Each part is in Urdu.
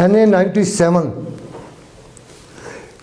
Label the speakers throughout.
Speaker 1: NA 97,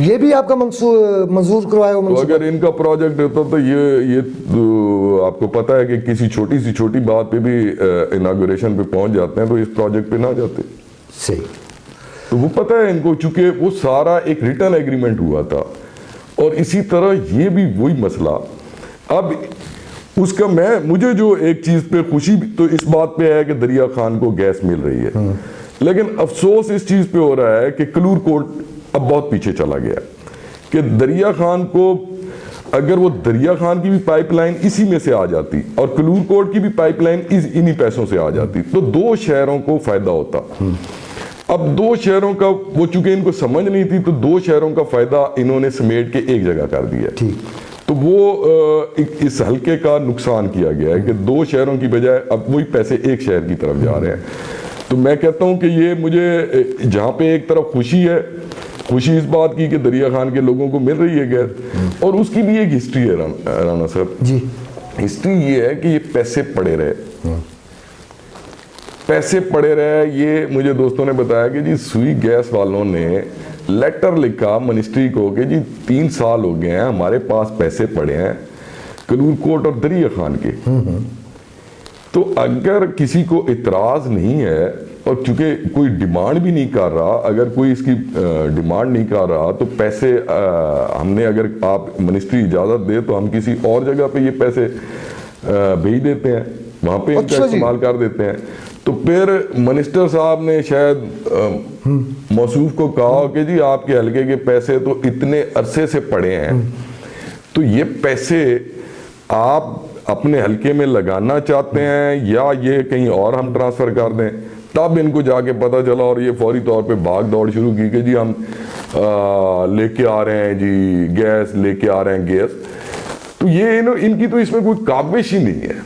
Speaker 1: یہ بھی آپ کا منظور کروایا ہو
Speaker 2: تو
Speaker 1: منصوبہ؟
Speaker 2: اگر ان کا پروجیکٹ ہوتا تو یہ تو آپ کو پتا ہے کہ کسی چھوٹی سی چھوٹی بات پہ بھی اناگوریشن پہ پہنچ جاتے ہیں، تو اس پروجیکٹ پہ نہ جاتے.
Speaker 1: صحیح.
Speaker 2: تو وہ پتہ ہے ان کو، چونکہ وہ سارا ایک ریٹرن ایگریمنٹ ہوا تھا. اور اسی طرح یہ بھی وہی مسئلہ. اب اس کا مجھے جو ایک چیز پہ خوشی تو اس بات پہ ہے کہ دریا خان کو گیس مل رہی ہے، لیکن افسوس اس چیز پہ ہو رہا ہے کہ کلور کوٹ اب بہت پیچھے چلا گیا کہ دریا خان کو، اگر وہ دریا خان کی بھی پائپ لائن اسی میں سے آ جاتی اور کلور کوٹ کی بھی پائپ لائن انہی پیسوں سے آ جاتی تو 2 شہروں کو فائدہ ہوتا. اب 2 شہروں کا وہ چونکہ ان کو سمجھ نہیں تھی، تو 2 شہروں کا فائدہ انہوں نے سمیٹ کے ایک جگہ کر دیا. تو وہ اس حلقے کا نقصان کیا گیا ہے کہ 2 شہروں کی بجائے اب وہی پیسے ایک شہر کی طرف جا رہے ہیں. تو میں کہتا ہوں کہ یہ مجھے جہاں پہ ایک طرف خوشی ہے، خوشی اس بات کی کہ دریا خان کے لوگوں کو مل رہی ہے گیس، اور اس کی بھی ایک ہسٹری ہے رانا صاحب.
Speaker 1: جی.
Speaker 2: ہسٹری یہ ہے کہ یہ پیسے پڑے رہے. یہ مجھے دوستوں نے بتایا کہ جی سوئی گیس والوں نے لیٹر لکھا منسٹری کو کہ جی 3 سال ہو گئے ہیں، ہمارے پاس پیسے پڑے ہیں کلور کوٹ اور دریا خان کے. تو اگر کسی کو اعتراض نہیں ہے، اور چونکہ کوئی ڈیمانڈ بھی نہیں کر رہا، اگر کوئی اس کی ڈیمانڈ نہیں کر رہا تو پیسے ہم نے، اگر آپ منسٹری اجازت دے تو ہم کسی اور جگہ پہ یہ پیسے بھیج دیتے ہیں، وہاں پہ ان کا استعمال کر دیتے ہیں. تو پھر منسٹر صاحب نے شاید موصوف کو کہا کہ جی آپ کے حلقے کے پیسے تو اتنے عرصے سے پڑے ہیں، تو یہ پیسے آپ اپنے حلقے میں لگانا چاہتے ہیں یا یہ کہیں اور ہم ٹرانسفر کر دیں. تب ان کو جا کے پتہ چلا اور یہ فوری طور پہ بھاگ دوڑ شروع کی کہ جی ہم لے کے آ رہے ہیں، جی گیس لے کے آ رہے ہیں گیس. تو یہ ان کی تو اس میں کوئی کاوش ہی نہیں ہے.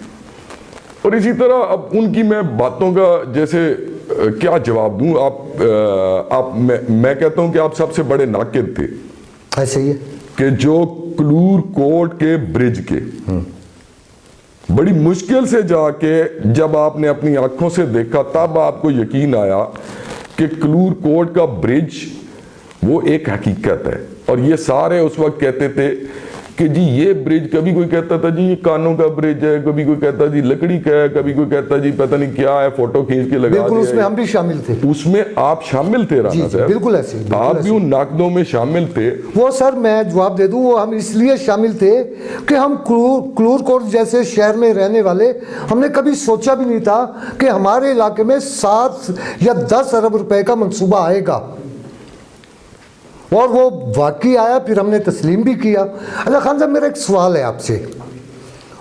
Speaker 2: اور اسی طرح اب ان کی میں باتوں کا جیسے کیا جواب دوں. میں کہتا ہوں کہ آپ سب سے بڑے ناقد تھے.
Speaker 1: ایسے ہی ہے
Speaker 2: کہ جو کلور کوٹ کے برج کے بڑی مشکل سے جا کے جب آپ نے اپنی آنکھوں سے دیکھا تب آپ کو یقین آیا کہ کلور کوٹ کا برج وہ ایک حقیقت ہے. اور یہ سارے اس وقت کہتے تھے کہ جی یہ برج، کبھی کوئی کہتا تھا جی یہ کانوں کا برج ہے، کبھی کوئی کہتا جی لکڑی کا ہے، کبھی کوئی کہتا جی پتہ نہیں کیا ہے، فوٹو کھینچ کے لگا دیا.
Speaker 1: بالکل اس میں ہم بھی شامل تھے.
Speaker 2: اس میں آپ شامل تھے رانا صاحب؟
Speaker 1: بالکل ایسے.
Speaker 2: آپ بھی ان ناقدوں میں شامل تھے.
Speaker 1: وہ سر میں جواب دے دوں، وہ ہم اس لیے شامل تھے کہ ہم کلور کوٹ جیسے شہر میں رہنے والے، ہم نے کبھی سوچا بھی نہیں تھا کہ ہمارے علاقے میں 7 یا 10 ارب روپے کا منصوبہ آئے گا. اور وہ واقعی آیا، پھر ہم نے تسلیم بھی کیا. اللہ خان صاحب میرا ایک سوال ہے آپ سے.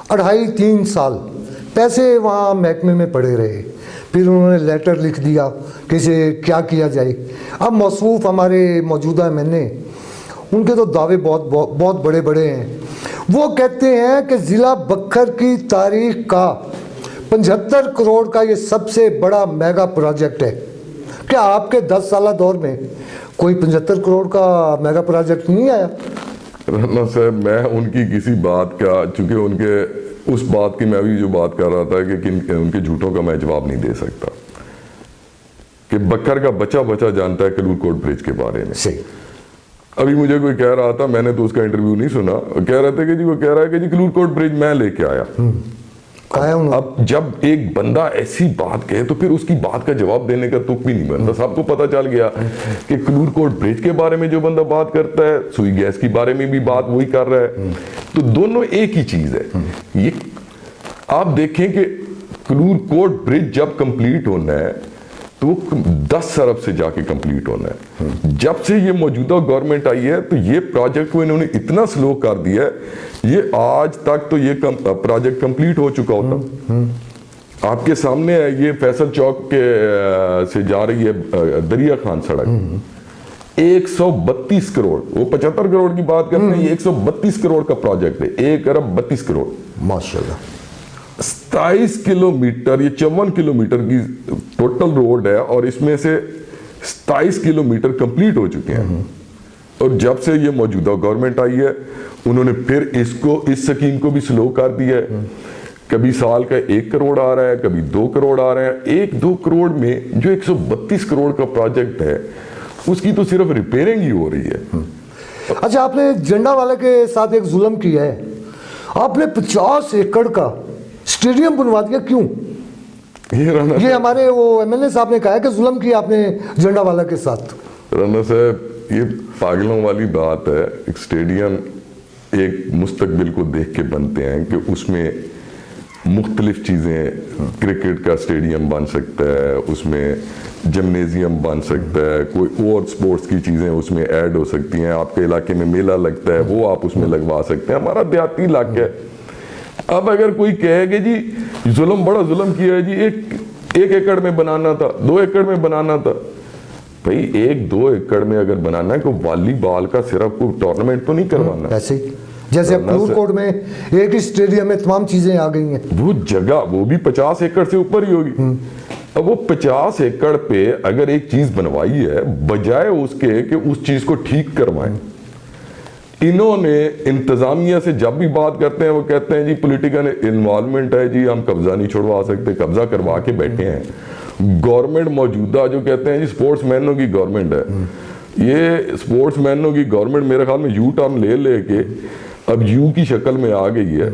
Speaker 1: 2.5-3 سال پیسے وہاں محکمے میں پڑے رہے، پھر انہوں نے لیٹر لکھ دیا کہ اسے کیا کیا جائے. اب موصوف ہمارے موجودہ MNA، ان کے تو دعوے بہت بڑے بڑے ہیں. وہ کہتے ہیں کہ ضلع بکھر کی تاریخ کا 75 کروڑ کا یہ سب سے بڑا میگا پروجیکٹ ہے. کیا آپ کے 10 سالہ دور میں کوئی 75 کروڑ کا میگا پروجیکٹ نہیں آیا؟
Speaker 2: رانا صاحب میں ان کی کسی بات کا، چونکہ ان کے اس بات کی میں ابھی جو بات کر رہا تھا کہ ان کے جھوٹوں کا میں جواب نہیں دے سکتا. کہ بکر کا بچہ جانتا ہے کلور کوٹ برج کے بارے میں.
Speaker 1: صحیح.
Speaker 2: ابھی مجھے کوئی کہہ رہا تھا، میں نے تو اس کا انٹرویو نہیں سنا، کہہ رہے تھے کہ جی وہ کہہ رہا ہے کہ جی کلور کوٹ برج میں لے کے آیا. اب جب ایک بندہ ایسی بات کہے تو پھر اس کی بات کا جواب دینے کا تک بھی نہیں بنتا. سب کو پتہ چل گیا کہ کلور کوٹ برج کے بارے میں جو بندہ بات کرتا ہے، سوئی گیس کی بارے میں بھی بات وہی کر رہا ہے. تو دونوں ایک ہی چیز ہے. یہ آپ دیکھیں کہ کلور کوٹ برج جب کمپلیٹ ہونا ہے تو 10 ارب سے جا کے کمپلیٹ ہونا ہے. جب سے یہ موجودہ گورنمنٹ آئی ہے تو یہ پروجیکٹ کو انہوں نے اتنا سلو کر دیا ہے، یہ آج تک تو یہ پروجیکٹ کمپلیٹ ہو چکا ہوتا. آپ کے سامنے ہے یہ فیصل چوک کے سے جا رہی ہے دریا خان سڑک، 132 کروڑ، وہ 75 کروڑ کی بات کرتے ہیں، یہ 132 کروڑ کا پروجیکٹ ہے. 1 ارب 32 کروڑ
Speaker 1: ماشاءاللہ.
Speaker 2: 27 کلومیٹر، یہ 54 کلومیٹر کی ٹوٹل روڈ ہے اور اس میں سے 27 کلومیٹر کمپلیٹ ہو چکے ہیں. اور جب سے یہ موجودہ گورنمنٹ آئی ہے انہوں نے پھر اس سکیم کو بھی سلو کر دیا ہے. کبھی سال کا 1 کروڑ آ رہا ہے، کبھی 2 کروڑ آ رہے ہیں. 1-2 کروڑ میں جو 132 کروڑ کا پروجیکٹ ہے اس کی تو صرف ریپیرنگ ہی ہو رہی ہے.
Speaker 1: اچھا آپ نے جنڈا والے کے ساتھ ایک ظلم کیا ہے, آپ نے 50 ایکڑ کا اسٹیڈیم بنوا دیا, کیوں؟ یہ ہمارے وہ ایم ایل اے صاحب نے کہا ہے کہ ظلم کیا آپ نے جنڈا والا کے ساتھ.
Speaker 2: رانا صاحب یہ پاگلوں والی بات ہے. ایک اسٹیڈیم ایک مستقبل کو دیکھ کے بنتے ہیں کہ اس میں مختلف چیزیں, کرکٹ کا اسٹیڈیم بن سکتا ہے, اس میں جمنیزیم بن سکتا ہے, کوئی اور سپورٹس کی چیزیں اس میں ایڈ ہو سکتی ہیں, آپ کے علاقے میں میلہ لگتا ہے وہ آپ اس میں لگوا سکتے ہیں. ہمارا دیہاتی علاقہ ہے. اب اگر کوئی کہے کہ جی ظلم, بڑا ظلم کیا ہے جی, ایک ایکڑ میں بنانا تھا, 2 ایکڑ میں بنانا تھا. بھائی 1-2 ایکڑ میں اگر بنانا ہے, کوئی والی بال کا صرف کوئی ٹورنامنٹ تو نہیں کروانا.
Speaker 1: ایسے ہی جیسے کلور کوٹ میں ایک ہی اسٹیڈیم میں تمام چیزیں آ گئی ہیں.
Speaker 2: وہ جگہ وہ بھی 50 ایکڑ سے اوپر ہی ہوگی. اب وہ 50 ایکڑ پہ اگر ایک چیز بنوائی ہے, بجائے اس کے کہ اس چیز کو ٹھیک کروائیں, انہوں نے انتظامیہ سے جب بھی بات کرتے ہیں وہ کہتے ہیں جی پولیٹیکل انوالومنٹ ہے جی, ہم قبضہ نہیں چھوڑوا سکتے, قبضہ کروا کے بیٹھے ہیں. گورنمنٹ موجودہ جو کہتے ہیں جی سپورٹس مینوں کی گورنمنٹ ہے, یہ سپورٹس مینوں کی گورنمنٹ میرے خیال میں یو ٹرن لے کے اب یو کی شکل میں آ گئی ہے.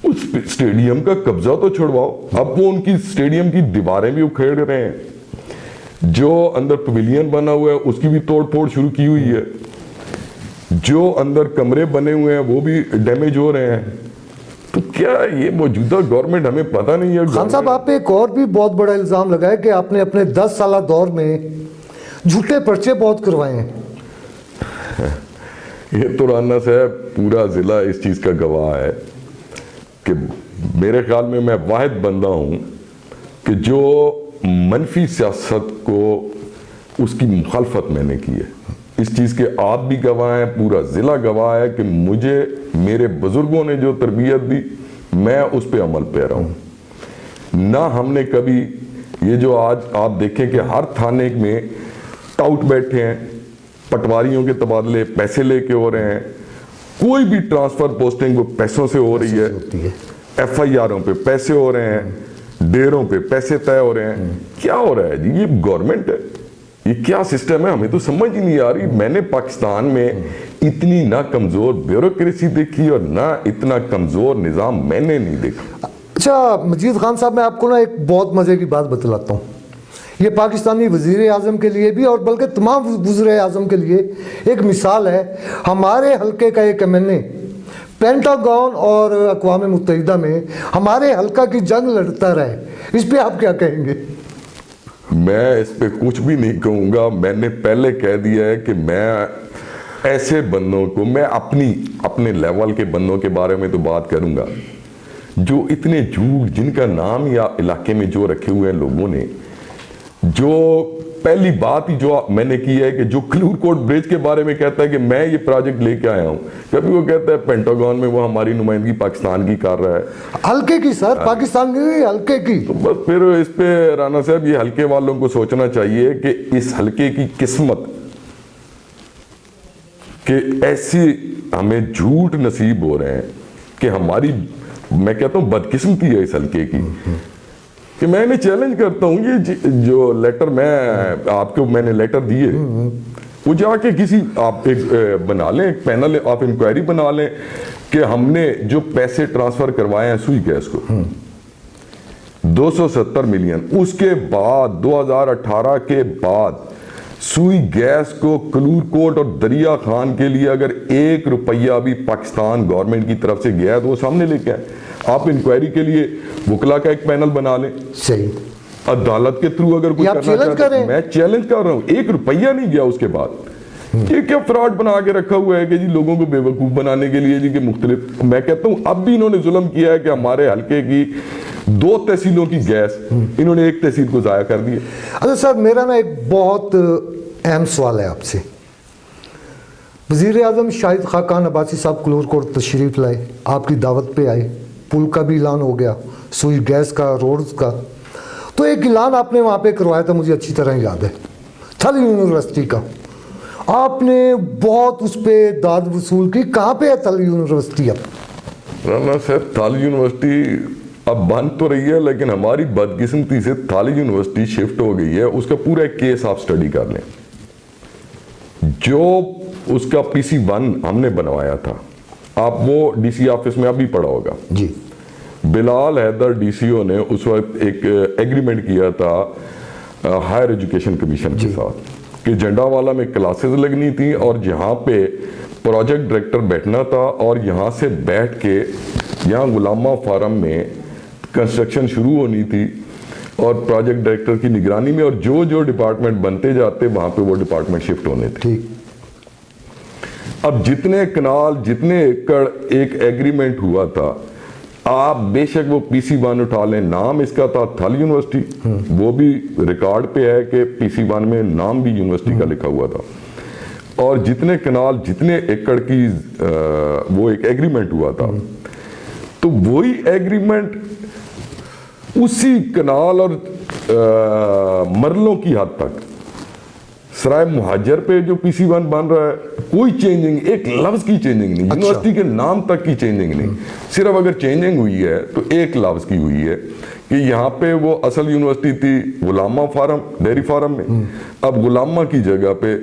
Speaker 2: اس اسٹیڈیم کا قبضہ تو چھڑواؤ. اب وہ ان کی اسٹیڈیم کی دیواریں بھی اکھیڑ رہے ہیں, جو اندر پویلین بنا ہوا ہے اس کی بھی توڑ پھوڑ شروع کی ہوئی ہے, جو اندر کمرے بنے ہوئے ہیں وہ بھی ڈیمیج ہو رہے ہیں. تو کیا یہ موجودہ گورنمنٹ ہمیں پتہ نہیں ہے؟
Speaker 1: خان صاحب آپ پہ ایک اور بھی بہت بڑا الزام لگا ہے کہ آپ نے اپنے 10 سالہ دور میں جھوٹے پرچے بہت کروائے ہیں.
Speaker 2: یہ تو رانا صاحب پورا ضلع اس چیز کا گواہ ہے کہ میرے خیال میں واحد بندہ ہوں کہ جو منفی سیاست کو اس کی مخالفت میں نے کی ہے. اس چیز کے آپ بھی گواہ ہیں, پورا ضلع گواہ ہے کہ مجھے میرے بزرگوں نے جو تربیت دی میں اس پہ عمل پیرا ہوں. نہ ہم نے کبھی یہ جو آج آپ دیکھیں کہ ہر تھانے میں ٹاؤٹ بیٹھے ہیں, پٹواریوں کے تبادلے پیسے لے کے ہو رہے ہیں, کوئی بھی ٹرانسفر پوسٹنگ وہ پیسوں سے ہو رہی ہے, ایف آئی آروں پہ پیسے ہو رہے ہیں, ڈیروں پہ پیسے طے ہو رہے ہیں. کیا ہو رہا ہے جی؟ یہ گورنمنٹ ہے, یہ کیا سسٹم ہے؟ ہمیں تو سمجھ ہی نہیں آ رہی. میں نے پاکستان میں اتنی نہ کمزور بیوروکریسی دیکھی اور نہ اتنا کمزور نظام میں نے نہیں دیکھا.
Speaker 1: اچھا مجید خان صاحب, میں آپ کو نا ایک بہت مزے کی بات بتلاتا ہوں. یہ پاکستانی وزیر اعظم کے لیے بھی اور بلکہ تمام وزراء اعظم کے لیے ایک مثال ہے. ہمارے حلقے کا ایک ایم ایل اے پینٹاگون اور اقوام متحدہ میں ہمارے حلقہ کی جنگ لڑتا رہے, اس پہ آپ کیا کہیں گے؟
Speaker 2: میں اس پہ کچھ بھی نہیں کہوں گا. میں نے پہلے کہہ دیا ہے کہ میں ایسے بندوں کو, میں اپنے لیول کے بندوں کے بارے میں تو بات کروں گا جو اتنے جھوٹ, جن کا نام یا علاقے میں جو رکھے ہوئے ہیں لوگوں نے, جو پہلی بات ہی جو میں نے کی ہے کہ جو کلور کوٹ برج کے بارے میں کہتا ہے کہ میں یہ پروجیکٹ لے کے آیا ہوں, کبھی وہ کہتا ہے پینٹاگون میں وہ ہماری نمائندگی پاکستان کی کر رہا ہے.
Speaker 1: حلقے کی سر, پاکستان کی حلقے کی.
Speaker 2: تو بس پھر اس پہ رانا صاحب یہ حلقے والوں کو سوچنا چاہیے کہ اس حلقے کی قسمت کہ ایسی ہمیں جھوٹ نصیب ہو رہے ہیں کہ ہماری, میں کہتا ہوں بدقسمتی ہے اس حلقے کی. کہ میں نے چیلنج کرتا ہوں یہ جو لیٹر میں نے لیٹر دیے, وہ جا کے کسی آپ ایک بنا لیں, ایک پینل آپ انکوائری بنا لیں کہ ہم نے جو پیسے ٹرانسفر کروائے ہیں سوئی گیس کو 270 ملین, اس کے بعد 2018 کے بعد سوئی گیس کو کلور کوٹ اور دریا خان کے لیے اگر 1 روپیہ بھی پاکستان گورنمنٹ کی طرف سے گیا ہے تو وہ سامنے لے کے آئے. آپ انکوائری کے لیے وکلا کا ایک پینل بنا لیں,
Speaker 1: صحیح,
Speaker 2: عدالت کے تھرو اگر کوئی کرنا چاہتے ہیں. میں چیلنج کر رہا ہوں, 1 روپیہ نہیں گیا اس کے بعد. یہ کیا فراڈ بنا کے رکھا ہوا ہے کہ جی لوگوں کو بے وقوف بنانے کے لیے جی کہ مختلف. میں کہتا ہوں اب بھی انہوں نے ظلم کیا ہے کہ ہمارے حلقے کی 2 تحصیلوں کی گیس انہوں نے 1 تحصیل کو ضائع کر دیا.
Speaker 1: اچھا سر, میرا نا ایک بہت اہم سوال ہے آپ سے. وزیر اعظم شاہد خاقان عباسی صاحب کلور کوٹ تشریف لائے, آپ کی دعوت پہ آئے, پل کا بھی اعلان ہو گیا, سوئی گیس کا, روڈز کا. تو ایک اعلان آپ نے وہاں پہ کروایا تھا, مجھے اچھی طرح یاد ہے, تھل یونیورسٹی کا. آپ نے بہت اس پہ داد وصول کی. کہاں پہ ہے تھل یونیورسٹی اب؟
Speaker 2: رانا صاحب تھل یونیورسٹی اب بند تو رہی ہے, لیکن ہماری بدقسمتی سے تھل یونیورسٹی شفٹ ہو گئی ہے. اس کا پورا ایک کیس آپ سٹڈی کر لیں. جو اس کا PC1 ہم نے بنوایا تھا. آپ وہ DC آفس میں ابھی پڑھا ہوگا.
Speaker 1: جی.
Speaker 2: بلال حیدر DCO نے اس وقت ایک ایگریمنٹ کیا تھا ہائر ایجوکیشن کمیشن کے ساتھ کہ جنڈا والا میں کلاسز لگنی تھی اور جہاں پہ پروجیکٹ ڈائریکٹر بیٹھنا تھا اور یہاں سے بیٹھ کے یہاں غلامہ فارم میں کنسٹرکشن شروع ہونی تھی اور پروجیکٹ ڈائریکٹر کی نگرانی میں, اور جو جو ڈپارٹمنٹ بنتے جاتے وہاں پہ وہ ڈپارٹمنٹ شفٹ ہونے تھے. اب جتنے کنال جتنے ایکڑ ایک ایگریمنٹ ہوا تھا, آپ بے شک وہ PC1 اٹھا لیں, نام اس کا تھا تھل یونیورسٹی, وہ بھی ریکارڈ پہ ہے کہ PC1 میں نام بھی یونیورسٹی کا لکھا ہوا تھا, اور جتنے کنال جتنے ایکڑ کی وہ ایک ایگریمنٹ ہوا تھا, تو وہی ایگریمنٹ اسی کنال اور مرلوں کی حد تک سرائے مہاجر پہ جو PC1 بن رہا ہے کوئی چینجنگ, ایک لفظ کی چینجنگ نہیں, یونیورسٹی کے نام تک کی چینجنگ نہیں, صرف اگر چینجنگ ہوئی ہے تو ایک لفظ کی ہوئی ہے کہ یہاں پہ وہ اصل یونیورسٹی تھی غلامہ فارم ڈیری فارم میں, اب غلامہ کی جگہ پہ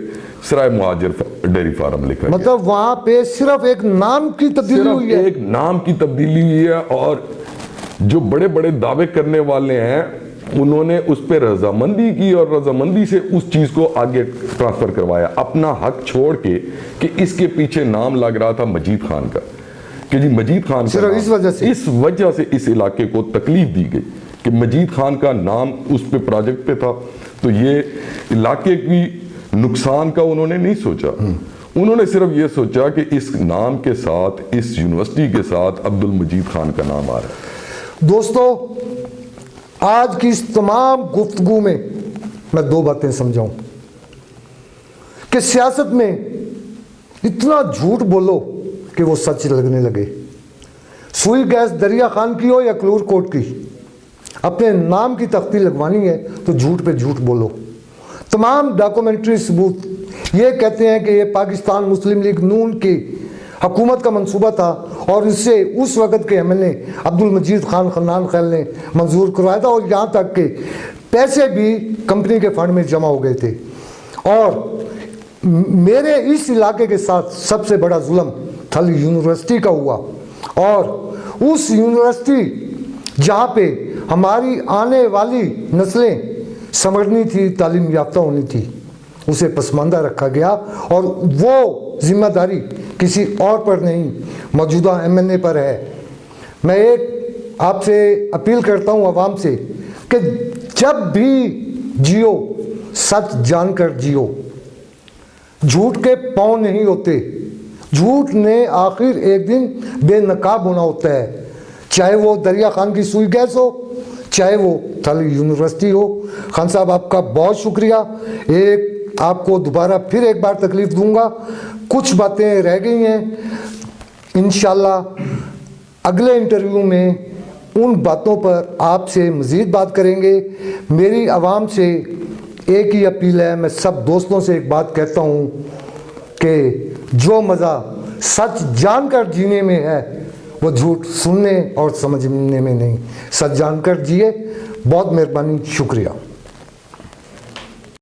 Speaker 2: سرائے مہاجر ڈیری فارم لکھا گیا.
Speaker 1: مطلب وہاں پہ صرف ایک نام کی تبدیلی ہوئی ہے,
Speaker 2: ایک نام کی تبدیلی ہوئی ہے, اور جو بڑے بڑے دعوے کرنے والے ہیں انہوں نے اس پہ رضامندی کی اور رضامندی سے اس چیز کو آگے ٹرانسفر کروایا, اپنا حق چھوڑ کے کہ اس کے پیچھے نام لگ رہا تھا مجید خان کا, کہ جی مجید خان کا
Speaker 1: اس وجہ سے
Speaker 2: اس علاقے کو تکلیف دی گئی کہ مجید خان کا نام اس پہ پروجیکٹ پہ تھا. تو یہ علاقے کی نقصان کا انہوں نے نہیں سوچا, انہوں نے صرف یہ سوچا کہ اس نام کے ساتھ اس یونیورسٹی کے ساتھ عبد المجید خان کا نام آ رہا ہے.
Speaker 1: دوستو, آج کی اس تمام گفتگو میں میں دو باتیں سمجھاؤں کہ سیاست میں اتنا جھوٹ بولو کہ وہ سچ لگنے لگے. سوئی گیس دریا خان کی ہو یا کلور کوٹ کی, اپنے نام کی تختی لگوانی ہے تو جھوٹ پہ جھوٹ بولو. تمام ڈاکومنٹری ثبوت یہ کہتے ہیں کہ یہ پاکستان مسلم لیگ نون کی حکومت کا منصوبہ تھا اور اسے اس وقت کے MLA عبد المجید خان خنان خیل نے منظور کروایا تھا, اور یہاں تک کہ پیسے بھی کمپنی کے فنڈ میں جمع ہو گئے تھے. اور میرے اس علاقے کے ساتھ سب سے بڑا ظلم تھل یونیورسٹی کا ہوا, اور اس یونیورسٹی جہاں پہ ہماری آنے والی نسلیں سمجھنی تھی, تعلیم یافتہ ہونی تھی, اسے پسماندہ رکھا گیا, اور وہ ذمہ داری کسی اور پر نہیں موجودہ MLA پر ہے. میں ایک آپ سے اپیل کرتا ہوں عوام سے کہ جب بھی جیو سچ جان کر جیو, جھوٹ کے پاؤں نہیں ہوتے, جھوٹ نے آخر ایک دن بے نقاب ہونا ہوتا ہے, چاہے وہ دریا خان کی سوئی گیس ہو, چاہے وہ تھل یونیورسٹی ہو. خان صاحب آپ کا بہت شکریہ, آپ کو دوبارہ پھر ایک بار تکلیف دوں گا, کچھ باتیں رہ گئی ہیں, انشاءاللہ اگلے انٹرویو میں ان باتوں پر آپ سے مزید بات کریں گے. میری عوام سے ایک ہی اپیل ہے, میں سب دوستوں سے ایک بات کہتا ہوں کہ جو مزہ سچ جان کر جینے میں ہے وہ جھوٹ سننے اور سمجھنے میں نہیں, سچ جان کر جیے. بہت مہربانی, شکریہ.